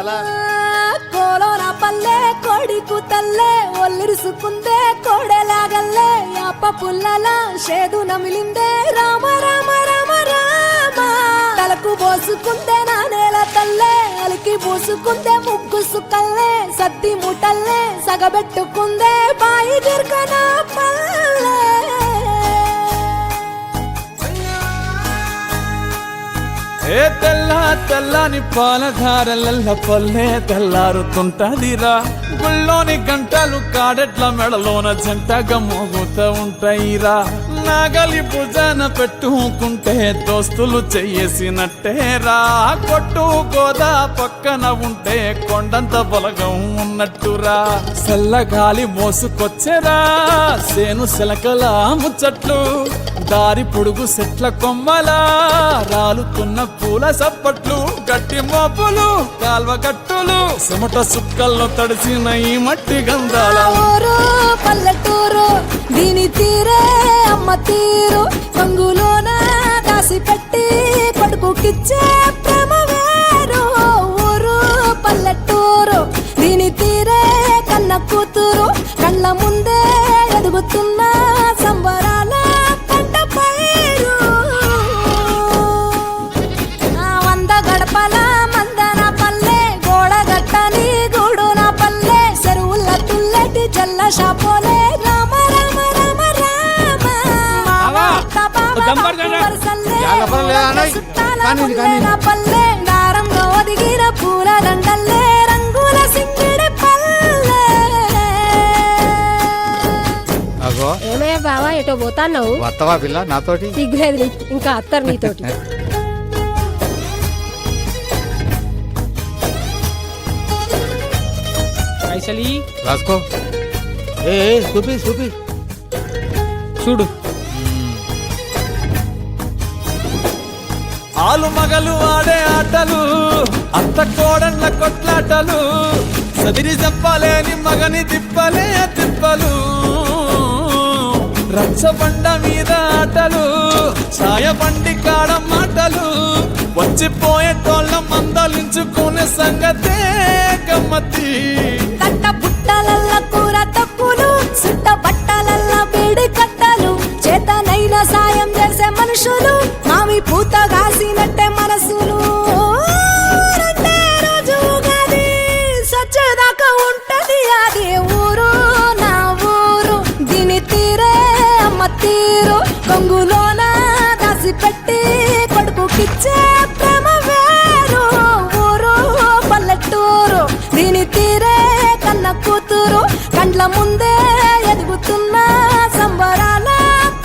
ఎలా కోలోన పల్లె కోడి కూతల్లే ఒల్లిరుసుకుందే కోడెలాగల్లే యాప పుల్లల షేదు నమిలిందే రామ రామ రామ రామ తలకు పోసుకుందే నా నేల తల్లే అలికి పూసుకుందే ముగ్గు సుక్కల్లే సద్ది ముటల్లే సగబెట్టుకుందే బాయి దిర్కన పల్లె ఏ తెల్ల తెల్లని పాలధారలల్ల పల్లె తెల్లారుతుంటదిరా గుళ్ళోని గంటలు కాడెట్ల మెడలోన జంటగా మోగుతూ ఉంటాయిరా నాగలి భుజాన పెట్టుకుంటే దోస్తులు చెయ్యేసినట్టేరా కొట్టు గోదా పక్కన ఉంటే కొండంత బలగం ఉన్నట్టురా చల్లగాలి మోసుకొచ్చెరా సేను శిలకల ముచ్చట్లు దారి పొడుగు సెట్ల కొమ్మలా రాలుతున్న పూల సప్పట్లు గట్టి మోపులు కాల్వ గట్టులు చెమట సుక్కల్లో తడిసిన ఈ మట్టి గంధాల ఊరు పల్లెటూరు దీని తీరే అమ్మ తీరు రంగులోన దాసి పెట్టి కొడుకుకిచ్చే ప్రేమ వేరు ఊరు పల్లెటూరు దీని తీరే కన్న కూతురు కళ్ళ ముందే ఎదుగుతున్న సంబరాల పంట పైరు వంద గడపల మందన పల్లె గోడగట్టని గూడున పల్లె చెరువుల తుల్లటి జల్ల షాపోలే రామ రామ రామ రామ పల్లె నారంలో ఒదిగిన పూల దండల్లే రంగుల సింగిడి పల్లె అగో ఏమయ్యా బావా ఎటో పోతాన్నావు వత్తవా పిల్ల నాతోటి సిగ్గులేదు ఇంకా అత్తరు నీతోటి పైసలి రాసుకో ఏ చూపి చూపి చూడు ఆలు మగలు ఆడే ఆటలు అత్త కోడళ్ళ కొట్లాటలు సదిరి చెప్పలేని మగని తిప్పలే తిప్పలు రచ్చబండ మీద ఆటలు ఛాయ బండి కాడ మాటలు వచ్చిపోయేటోళ్ళ మందలించుకునే సంగతే గమ్మతి కట్ట పుట్టలల్ల కూర తక్కులు సుట్ట బట్టలల్ల వేడి కట్టలు చేతనైన సాయం చేసే మనుషులు మావి పూత కాసినట్టే మనసులు రెండే రోజు ఉగాది సచ్చేదాకా ఉంటది అది ఊరు నా ఊరు దీని తీరే అమ్మ తీరు కొంగులోన దాసి పెట్టి కొడుకుకిచ్చే ప్రేమ వేరు ఊరు పల్లెటూరు దీని తీరే కన్న కూతురు కండ్ల ముందే ఎదుగుతున్న సంబరాల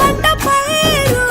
పంట పైరు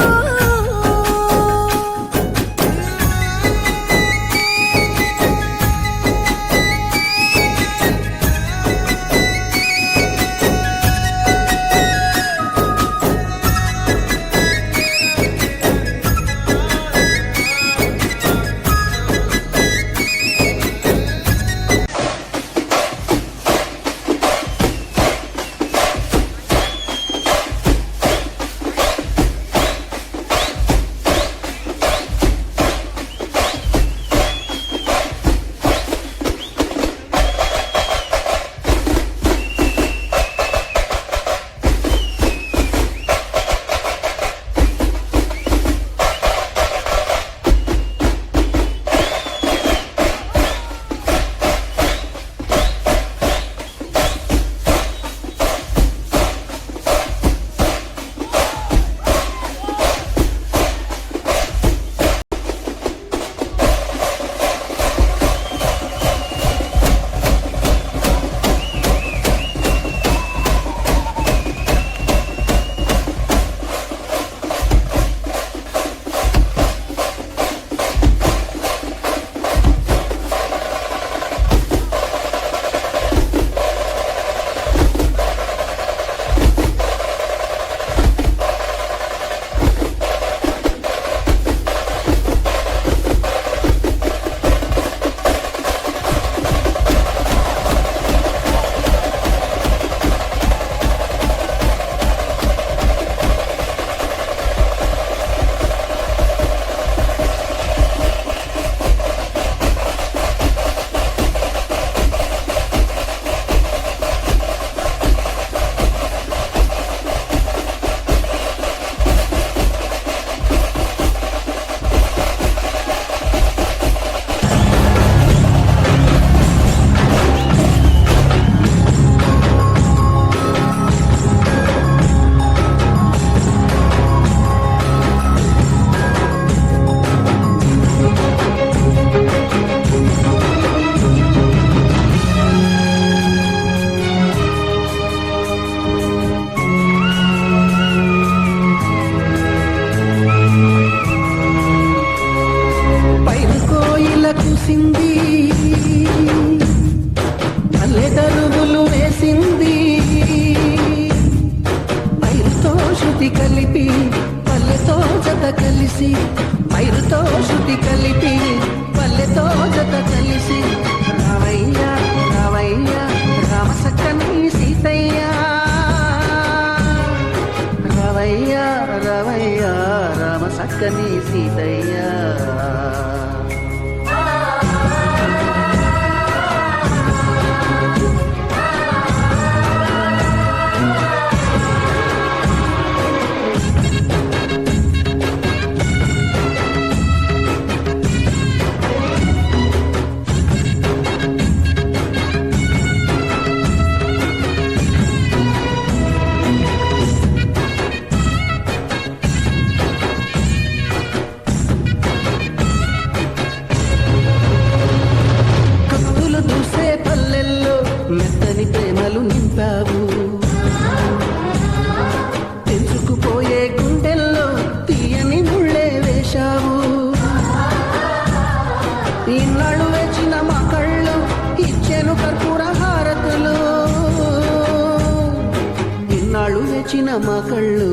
వచ్చిన మా కళ్ళు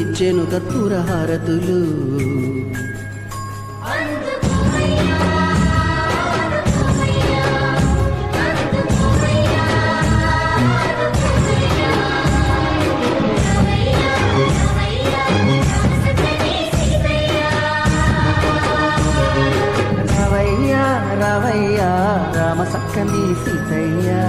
ఇచ్చెను కర్పూర హారతులు. రావయ్యా రావయ్యా రామ సక్కని సీతయ్యా.